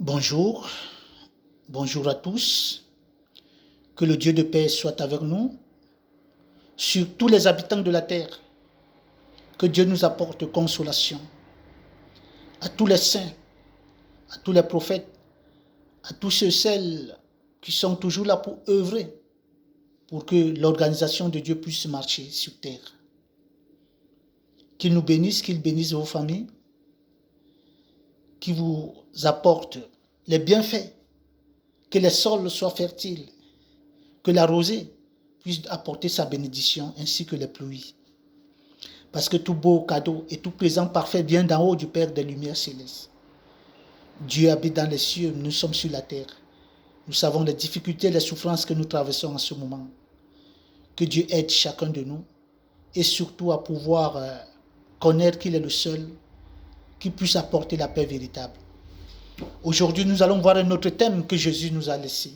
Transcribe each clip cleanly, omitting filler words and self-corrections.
Bonjour, bonjour à tous. Que le Dieu de paix soit avec nous, sur tous les habitants de la terre. Que Dieu nous apporte consolation. À tous les saints, à tous les prophètes, à tous ceux et celles qui sont toujours là pour œuvrer, pour que l'organisation de Dieu puisse marcher sur terre. Qu'il nous bénisse, qu'il bénisse vos familles, qu'il vous apporte les bienfaits, que les sols soient fertiles, que la rosée puisse apporter sa bénédiction ainsi que les pluies. Parce que tout beau cadeau et tout présent parfait vient d'en haut du Père des Lumières célestes. Dieu habite dans les cieux, nous sommes sur la terre. Nous savons les difficultés et les souffrances que nous traversons en ce moment. Que Dieu aide chacun de nous et surtout à pouvoir connaître qu'il est le seul qui puisse apporter la paix véritable. Aujourd'hui, nous allons voir un autre thème que Jésus nous a laissé.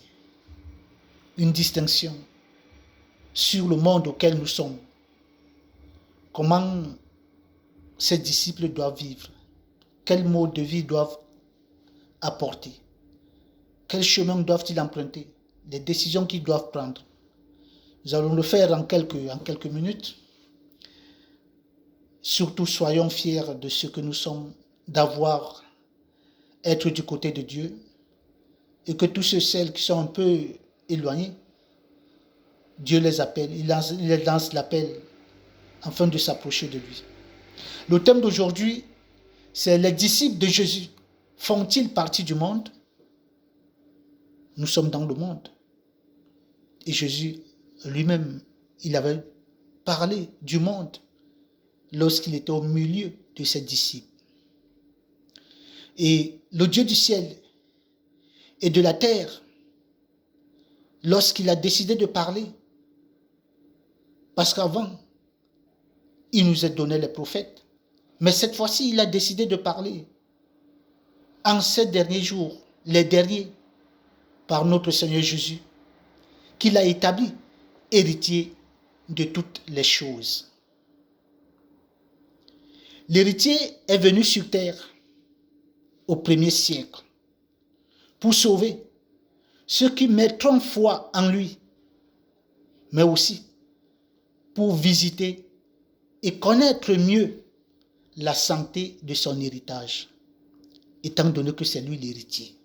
Une distinction sur le monde auquel nous sommes. Comment ses disciples doivent vivre. Quel mode de vie doivent apporter. Quel chemin doivent-ils emprunter. Les décisions qu'ils doivent prendre. Nous allons le faire en quelques minutes. Surtout, soyons fiers de ce que nous sommes, d'avoir, être du côté de Dieu, et que tous ceux et celles qui sont un peu éloignés, Dieu les appelle, il lance l'appel afin de s'approcher de lui. Le thème d'aujourd'hui, c'est les disciples de Jésus. Font-ils partie du monde? Nous sommes dans le monde. Et Jésus lui-même, il avait parlé du monde lorsqu'il était au milieu de ses disciples. Et le Dieu du ciel et de la terre, lorsqu'il a décidé de parler, parce qu'avant, il nous a donné les prophètes, mais cette fois-ci, il a décidé de parler en ces derniers jours, les derniers, par notre Seigneur Jésus, qu'il a établi héritier de toutes les choses. L'héritier est venu sur terre au 1er siècle pour sauver ceux qui mettront foi en lui, mais aussi pour visiter et connaître mieux la santé de son héritage, étant donné que c'est lui l'héritier.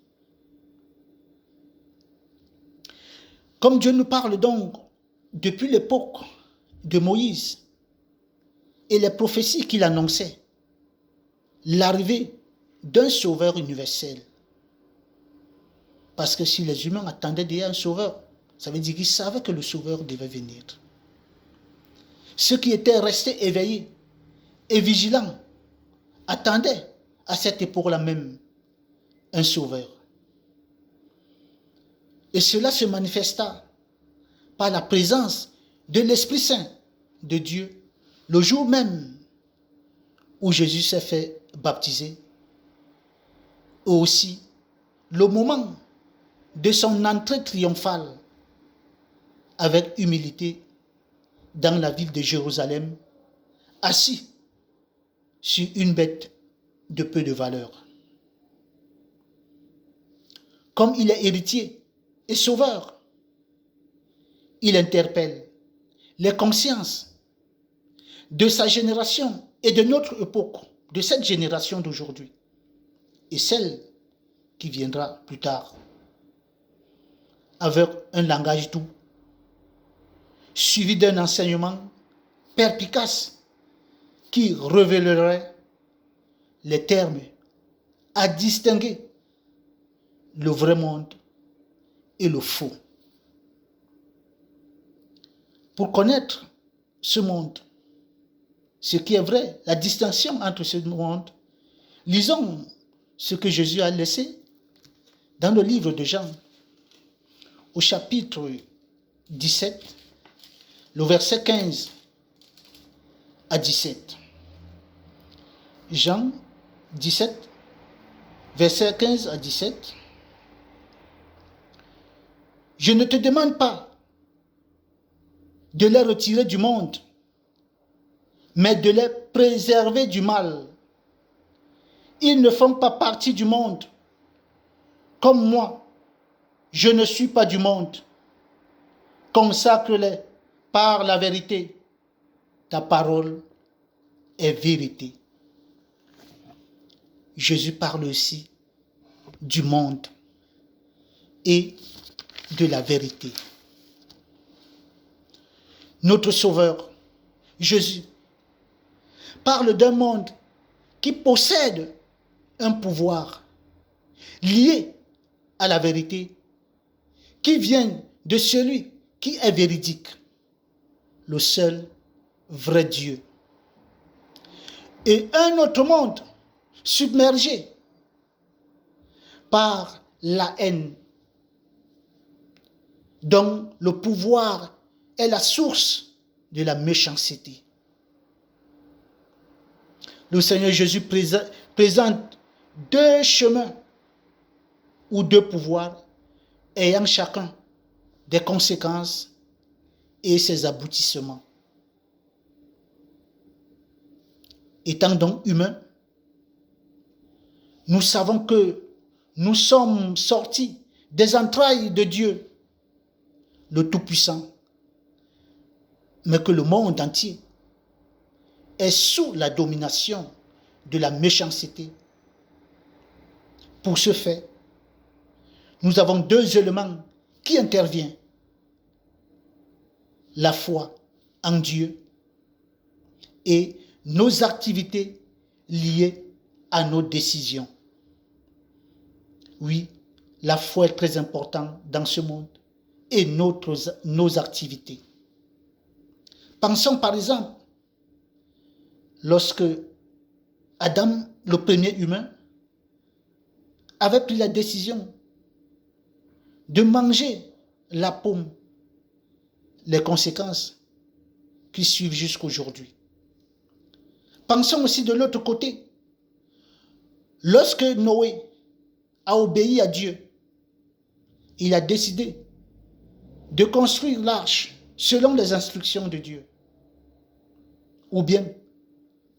Comme Dieu nous parle donc depuis l'époque de Moïse et les prophéties qu'il annonçait, l'arrivée d'un sauveur universel. Parce que si les humains attendaient déjà un sauveur, ça veut dire qu'ils savaient que le sauveur devait venir. Ceux qui étaient restés éveillés et vigilants attendaient à cette époque-là même un sauveur. Et cela se manifesta par la présence de l'Esprit Saint de Dieu le jour même où Jésus s'est fait baptiser. Et aussi le moment de son entrée triomphale avec humilité dans la ville de Jérusalem, assis sur une bête de peu de valeur. Comme il est héritier et sauveur, il interpelle les consciences de sa génération et de notre époque, de cette génération d'aujourd'hui, et celle qui viendra plus tard, avec un langage doux, suivi d'un enseignement perspicace qui révélerait les termes à distinguer le vrai monde et le faux. Pour connaître ce monde, ce qui est vrai, la distinction entre ce monde, lisons ce que Jésus a laissé dans le livre de Jean, au chapitre 17, le verset 15 à 17. Jean 17, verset 15 à 17. Je ne te demande pas de les retirer du monde, mais de les préserver du mal. Ils ne font pas partie du monde, comme moi, je ne suis pas du monde. Consacre-les par la vérité. Ta parole est vérité. Jésus parle aussi du monde et de la vérité. Notre Sauveur, Jésus, parle d'un monde qui possède un pouvoir lié à la vérité, qui vient de celui qui est véridique, le seul vrai Dieu. Et un autre monde submergé par la haine, dont le pouvoir est la source de la méchanceté. Le Seigneur Jésus présente deux chemins ou deux pouvoirs ayant chacun des conséquences et ses aboutissements. Étant donc humains, nous savons que nous sommes sortis des entrailles de Dieu, le Tout-Puissant, mais que le monde entier est sous la domination de la méchanceté. Pour ce fait, nous avons deux éléments qui interviennent. La foi en Dieu et nos activités liées à nos décisions. Oui, la foi est très importante dans ce monde et nos activités. Pensons par exemple, lorsque Adam, le premier humain, avait pris la décision de manger la pomme, les conséquences qui suivent jusqu'aujourd'hui. Pensons aussi de l'autre côté, lorsque Noé a obéi à Dieu, il a décidé de construire l'arche selon les instructions de Dieu. Ou bien,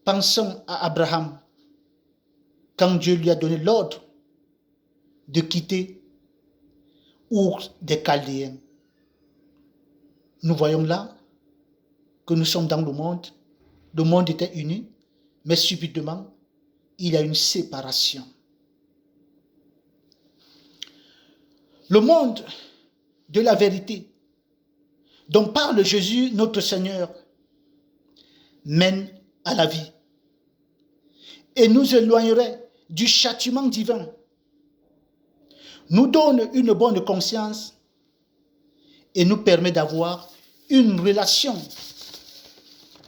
pensons à Abraham, quand Dieu lui a donné l'ordre de quitter Ur des Chaldéens. Nous voyons là que nous sommes dans le monde était uni, mais subitement, il y a une séparation. Le monde de la vérité dont parle Jésus, notre Seigneur, mène à la vie et nous éloignerait du châtiment divin, nous donne une bonne conscience et nous permet d'avoir une relation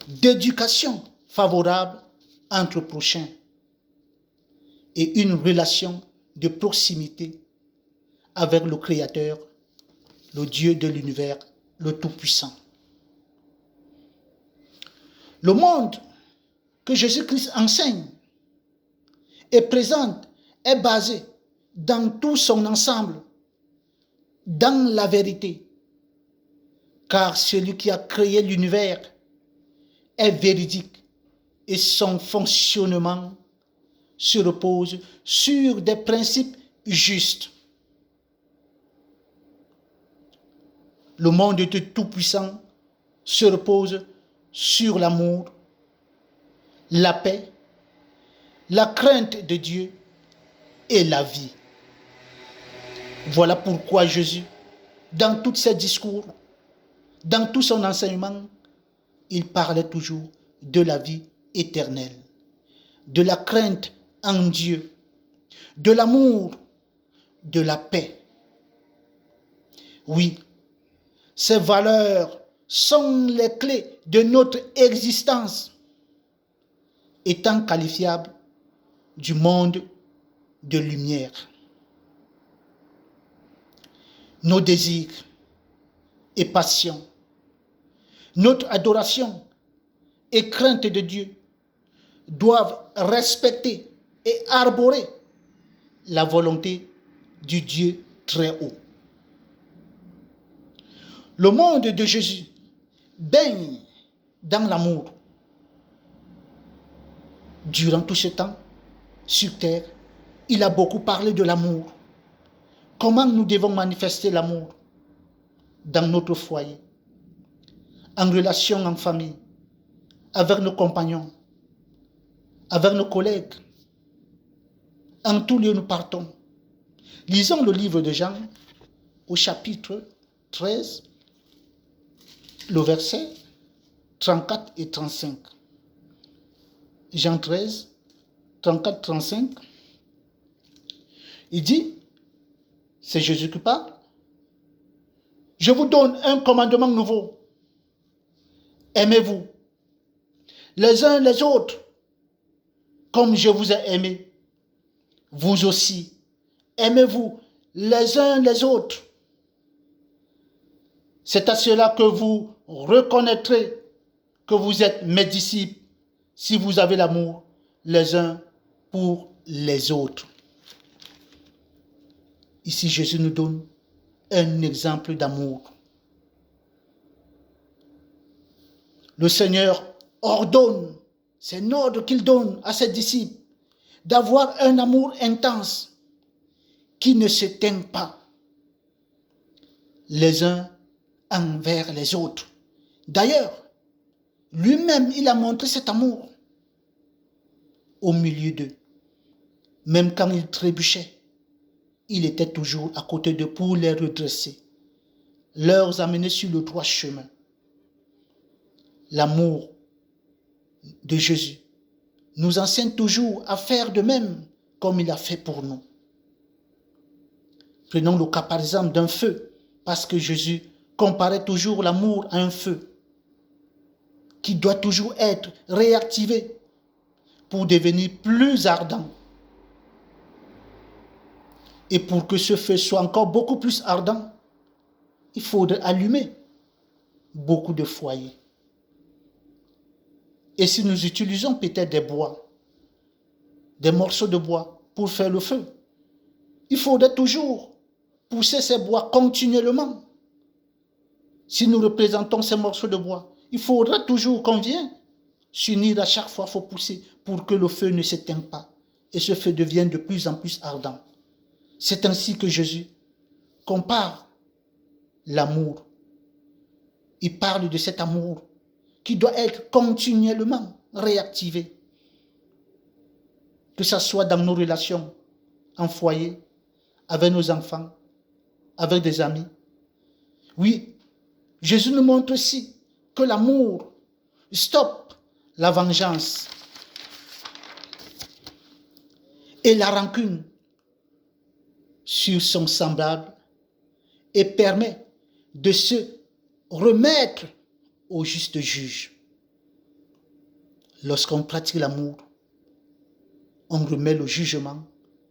d'éducation favorable entre prochains et une relation de proximité avec le Créateur, le Dieu de l'univers, le Tout-Puissant. Le monde que Jésus-Christ enseigne et présente est basé dans tout son ensemble, dans la vérité, car celui qui a créé l'univers est véridique et son fonctionnement se repose sur des principes justes. Le monde de Tout-Puissant se repose sur l'amour, la paix, la crainte de Dieu et la vie. Voilà pourquoi Jésus, dans tous ses discours, dans tout son enseignement, il parlait toujours de la vie éternelle, de la crainte en Dieu, de l'amour, de la paix. Oui, ces valeurs sont les clés de notre existence, étant qualifiables du monde de lumière. Nos désirs et passions, notre adoration et crainte de Dieu doivent respecter et arborer la volonté du Dieu très haut. Le monde de Jésus baigne dans l'amour. Durant tout ce temps, sur terre, il a beaucoup parlé de l'amour. Comment nous devons manifester l'amour dans notre foyer, en relation en famille, avec nos compagnons, avec nos collègues. En tout lieu, nous partons. Lisons le livre de Jean au chapitre 13, le verset 34 et 35. Jean 13, 34, 35. Il dit, c'est Jésus qui parle, je vous donne un commandement nouveau. Aimez-vous les uns les autres comme je vous ai aimé. Vous aussi, aimez-vous les uns les autres. C'est à cela que vous reconnaîtrez que vous êtes mes disciples si vous avez l'amour les uns pour les autres. Ici, Jésus nous donne un exemple d'amour. Le Seigneur ordonne, c'est un ordre qu'il donne à ses disciples, d'avoir un amour intense qui ne s'éteint pas les uns envers les autres. D'ailleurs, lui-même, il a montré cet amour au milieu d'eux. Même quand ils trébuchaient, il était toujours à côté d'eux pour les redresser, leur amener sur le droit chemin. L'amour de Jésus nous enseigne toujours à faire de même comme il a fait pour nous. Prenons le cas par exemple d'un feu, parce que Jésus comparait toujours l'amour à un feu qui doit toujours être réactivé pour devenir plus ardent. Et pour que ce feu soit encore beaucoup plus ardent, il faudrait allumer beaucoup de foyers. Et si nous utilisons peut-être des bois, des morceaux de bois pour faire le feu, il faudrait toujours pousser ces bois continuellement. Si nous représentons ces morceaux de bois, il faudra toujours qu'on vienne s'unir à chaque fois, il faut pousser pour que le feu ne s'éteigne pas et ce feu devienne de plus en plus ardent. C'est ainsi que Jésus compare l'amour. Il parle de cet amour qui doit être continuellement réactivé. Que ce soit dans nos relations, en foyer, avec nos enfants, avec des amis. Oui, Jésus nous montre aussi que l'amour stoppe la vengeance et la rancune sur son semblable et permet de se remettre au juste juge. Lorsqu'on pratique l'amour, on remet le jugement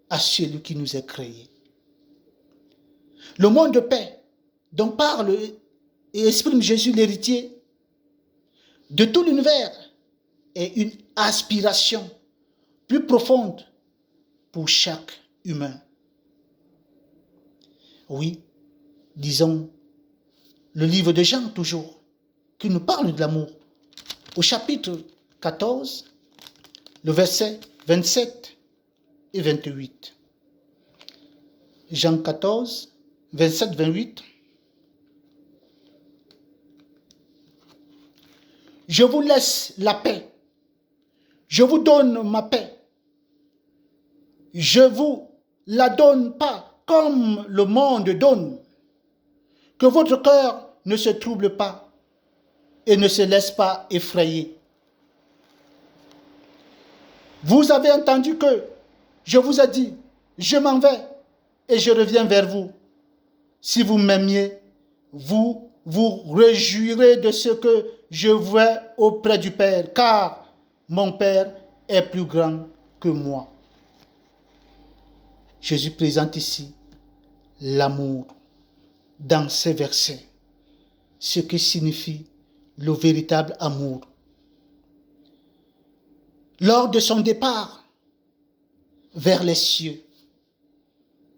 à celui qui nous a créés. Le monde de paix dont parle et exprime Jésus l'héritier de tout l'univers est une aspiration plus profonde pour chaque humain. Oui, disons le livre de Jean toujours, qui nous parle de l'amour. Au chapitre 14, le verset 27 et 28. Jean 14, 27, 28. Je vous laisse la paix. Je vous donne ma paix. Je vous la donne pas comme le monde donne. Que votre cœur ne se trouble pas et ne se laisse pas effrayer. Vous avez entendu que je vous ai dit, je m'en vais et je reviens vers vous. Si vous m'aimiez, vous vous réjouirez de ce que je vais auprès du Père, car mon Père est plus grand que moi. Jésus présente ici l'amour dans ces versets, ce que signifie le véritable amour. Lors de son départ vers les cieux,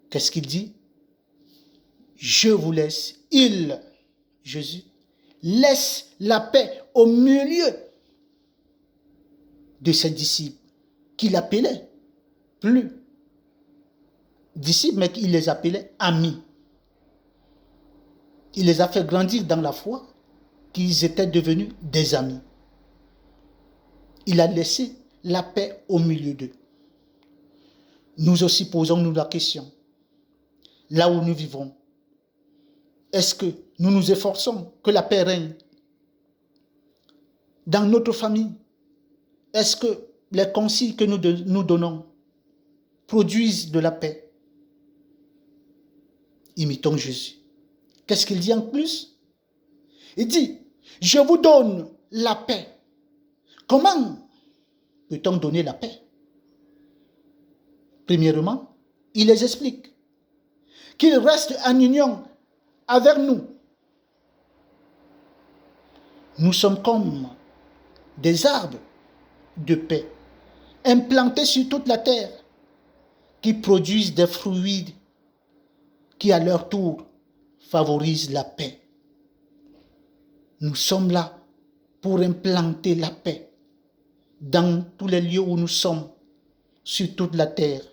qu'est-ce qu'il dit? Je vous laisse, Jésus, laisse la paix au milieu de ses disciples, qu'il appelait plus disciples, mais il les appelait amis. Il les a fait grandir dans la foi, qu'ils étaient devenus des amis. Il a laissé la paix au milieu d'eux. Nous aussi posons-nous la question. Là où nous vivons, est-ce que nous nous efforçons que la paix règne dans notre famille? Est-ce que les consignes que nous donnons produisent de la paix? Imitons Jésus. Qu'est-ce qu'il dit en plus? Il dit, je vous donne la paix. Comment peut-on donner la paix? Premièrement, il les explique qu'ils restent en union avec nous. Nous sommes comme des arbres de paix, implantés sur toute la terre, qui produisent des fruits qui à leur tour favorisent la paix. Nous sommes là pour implanter la paix dans tous les lieux où nous sommes, sur toute la terre.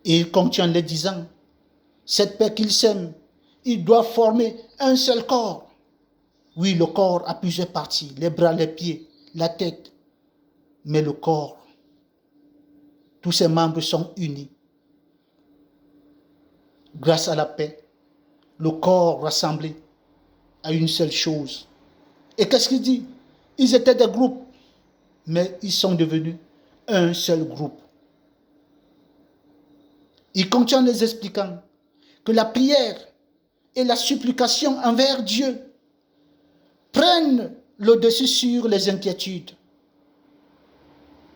Et il continue en les disant, cette paix qu'ils sèment, il doit former un seul corps. Oui, le corps a plusieurs parties, les bras, les pieds, la tête. Mais le corps, tous ses membres sont unis. Grâce à la paix, le corps rassemblé à une seule chose. Et qu'est-ce qu'il dit? Ils étaient des groupes, mais ils sont devenus un seul groupe. Il continue en les expliquant que la prière et la supplication envers Dieu prennent le dessus sur les inquiétudes.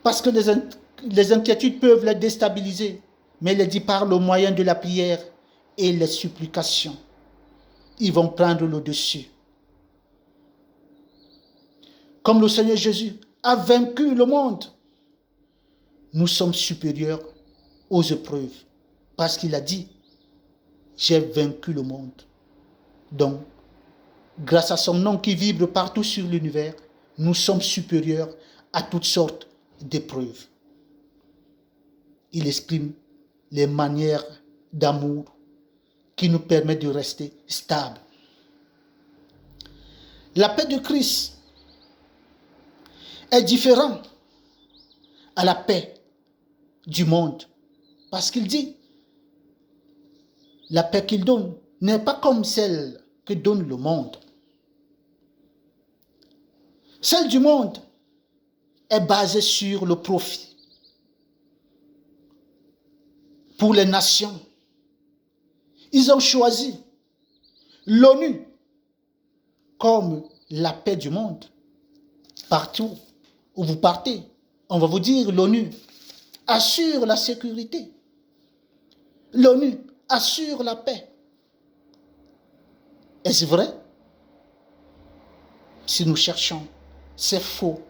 Parce que les inquiétudes peuvent les déstabiliser, mais il les dit par le moyen de la prière et les supplications. Ils vont prendre le dessus. Comme le Seigneur Jésus a vaincu le monde, nous sommes supérieurs aux épreuves. Parce qu'il a dit, j'ai vaincu le monde. Donc, grâce à son nom qui vibre partout sur l'univers, nous sommes supérieurs à toutes sortes d'épreuves. Il exprime les manières d'amour qui nous permettent de rester stables. La paix de Christ est différente à la paix du monde. Parce qu'il dit, la paix qu'il donne n'est pas comme celle que donne le monde. Celle du monde est basée sur le profit. Pour les nations, ils ont choisi l'ONU comme la paix du monde. Partout où vous partez, on va vous dire l'ONU assure la sécurité. L'ONU assure la paix. Est-ce vrai? Si nous cherchons, c'est faux.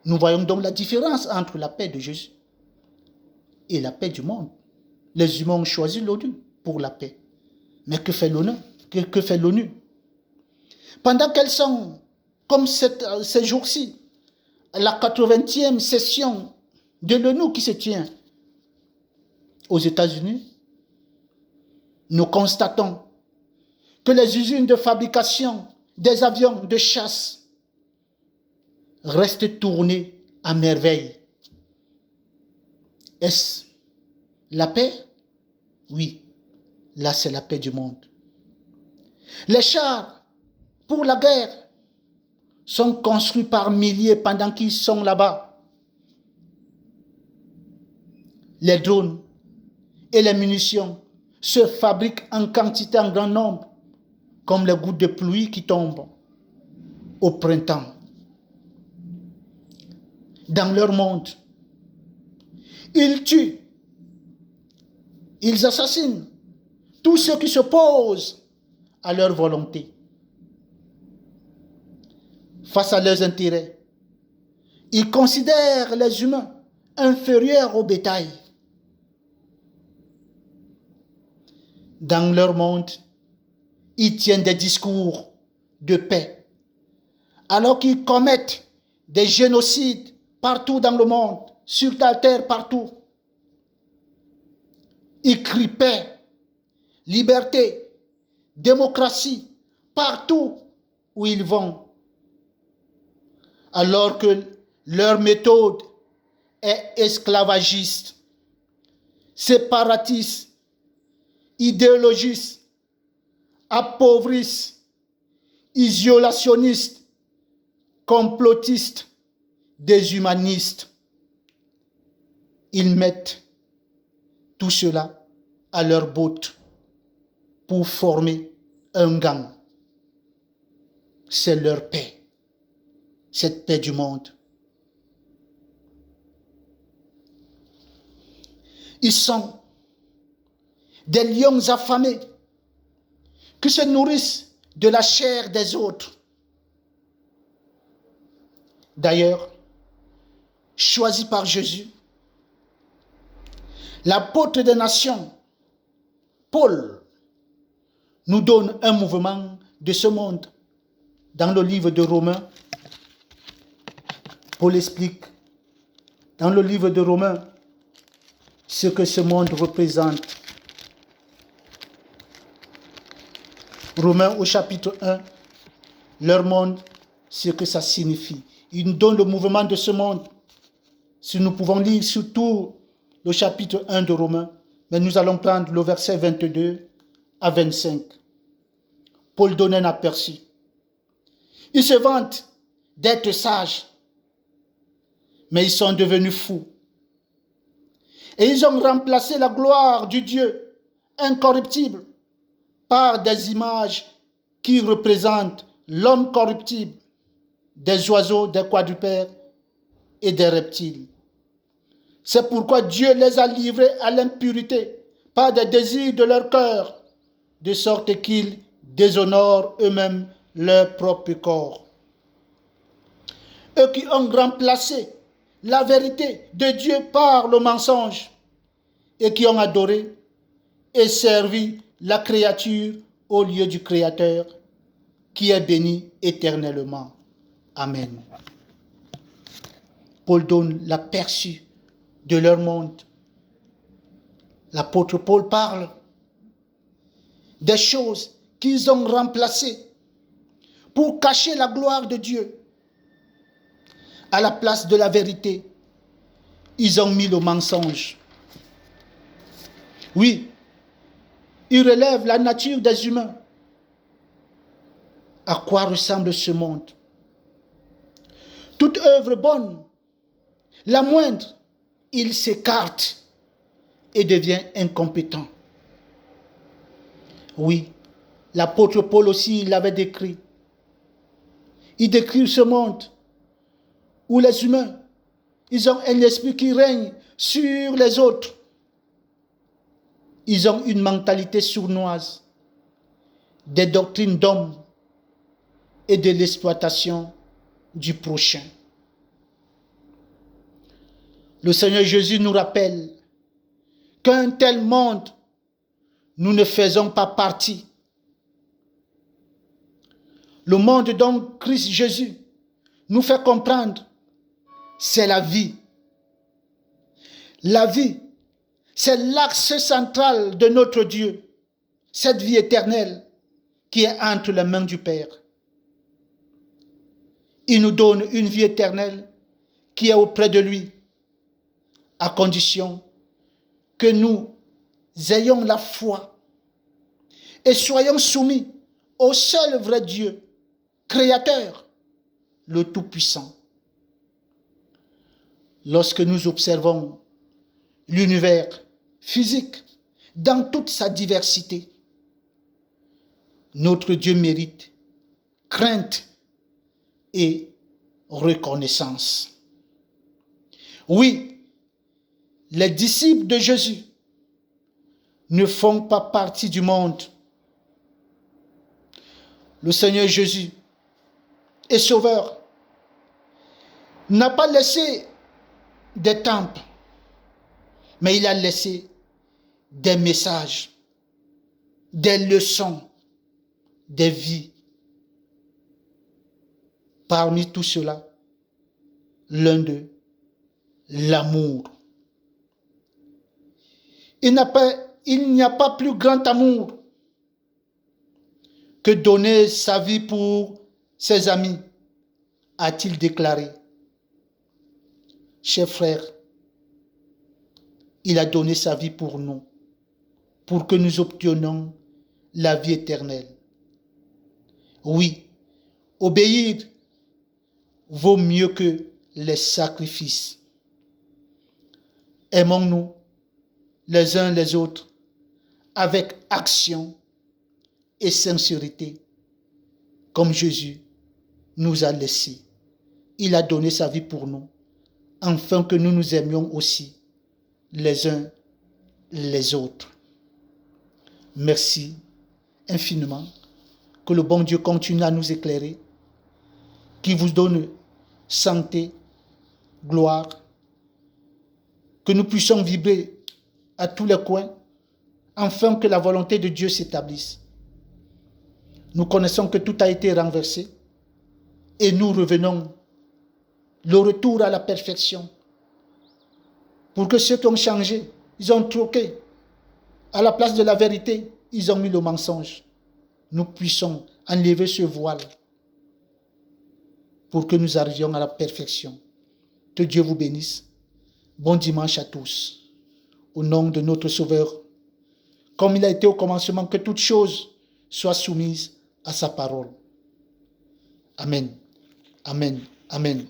Nous voyons donc la différence entre la paix de Jésus et la paix du monde. Les humains ont choisi l'ONU pour la paix. Mais que fait l'ONU? Que fait l'ONU? Pendant qu'elles sont, comme ces jours-ci, la 80e session de l'ONU qui se tient aux États-Unis, nous constatons que les usines de fabrication des avions de chasse restent tournées à merveille. Est-ce la paix? Oui, là c'est la paix du monde. Les chars pour la guerre sont construits par milliers pendant qu'ils sont là-bas. Les drones et les munitions se fabriquent en quantité, en grand nombre, comme les gouttes de pluie qui tombent au printemps. Dans leur monde, ils tuent, ils assassinent tous ceux qui s'opposent à leur volonté. Face à leurs intérêts, ils considèrent les humains inférieurs au bétail. Dans leur monde, ils tiennent des discours de paix, alors qu'ils commettent des génocides partout dans le monde, sur la terre, partout. Ils crient paix, liberté, démocratie, partout où ils vont. Alors que leur méthode est esclavagiste, séparatiste, idéologiste, appauvriste, isolationniste, complotiste, déshumaniste. Ils mettent tout cela à leur botte pour former un gang. C'est leur paix, cette paix du monde. Ils sont des lions affamés qui se nourrissent de la chair des autres. D'ailleurs, choisi par Jésus, l'apôtre des nations, Paul, nous donne un mouvement de ce monde. Dans le livre de Romains, Paul explique dans le livre de Romains ce que ce monde représente. Romains au chapitre 1, leur monde, ce que ça signifie. Il nous donne le mouvement de ce monde. Si nous pouvons lire surtout le chapitre 1 de Romains, mais nous allons prendre le verset 22 à 25. Paul donne un aperçu. Ils se vantent d'être sages, mais ils sont devenus fous. Et ils ont remplacé la gloire du Dieu incorruptible par des images qui représentent l'homme corruptible, des oiseaux, des quadrupèdes et des reptiles. C'est pourquoi Dieu les a livrés à l'impurité par des désirs de leur cœur, de sorte qu'ils déshonorent eux-mêmes leur propre corps. Eux qui ont remplacé la vérité de Dieu par le mensonge et qui ont adoré et servi la créature au lieu du Créateur qui est béni éternellement. Amen. Paul donne l'aperçu de leur monde. L'apôtre Paul parle des choses qu'ils ont remplacées pour cacher la gloire de Dieu. À la place de la vérité, ils ont mis le mensonge. Oui, ils relèvent la nature des humains. À quoi ressemble ce monde? Toute œuvre bonne, la moindre, il s'écarte et devient incompétent. Oui, l'apôtre Paul aussi l'avait décrit. Il décrit ce monde où les humains, ils ont un esprit qui règne sur les autres. Ils ont une mentalité sournoise, des doctrines d'hommes et de l'exploitation du prochain. Le Seigneur Jésus nous rappelle qu'un tel monde, nous ne faisons pas partie. Le monde dont Christ Jésus nous fait comprendre, c'est la vie. La vie, c'est l'axe central de notre Dieu, cette vie éternelle qui est entre les mains du Père. Il nous donne une vie éternelle qui est auprès de lui, à condition que nous ayons la foi et soyons soumis au seul vrai Dieu, Créateur, le Tout-Puissant. Lorsque nous observons l'univers physique dans toute sa diversité, notre Dieu mérite crainte et reconnaissance. Oui, les disciples de Jésus ne font pas partie du monde. Le Seigneur Jésus est sauveur, n'a pas laissé des temples, mais il a laissé des messages, des leçons, des vies. Parmi tout cela, l'un d'eux, l'amour. Il n'a pas il n'y a pas plus grand amour que donner sa vie pour ses amis, a-t-il déclaré. Chers frères, il a donné sa vie pour nous, pour que nous obtenions la vie éternelle. Oui, obéir vaut mieux que les sacrifices. Aimons-nous les uns les autres avec action et sincérité, comme Jésus nous a laissé. Il a donné sa vie pour nous, afin que nous nous aimions aussi les uns les autres. Merci infiniment. Que le bon Dieu continue à nous éclairer, qu'il vous donne santé, gloire, que nous puissions vibrer à tous les coins, afin que la volonté de Dieu s'établisse. Nous connaissons que tout a été renversé et nous revenons, le retour à la perfection. Pour que ceux qui ont changé, ils ont troqué. À la place de la vérité, ils ont mis le mensonge. Nous puissions enlever ce voile pour que nous arrivions à la perfection. Que Dieu vous bénisse. Bon dimanche à tous. Au nom de notre Sauveur, comme il a été au commencement, que toutes choses soient soumises à sa parole. Amen. Amen. Amen.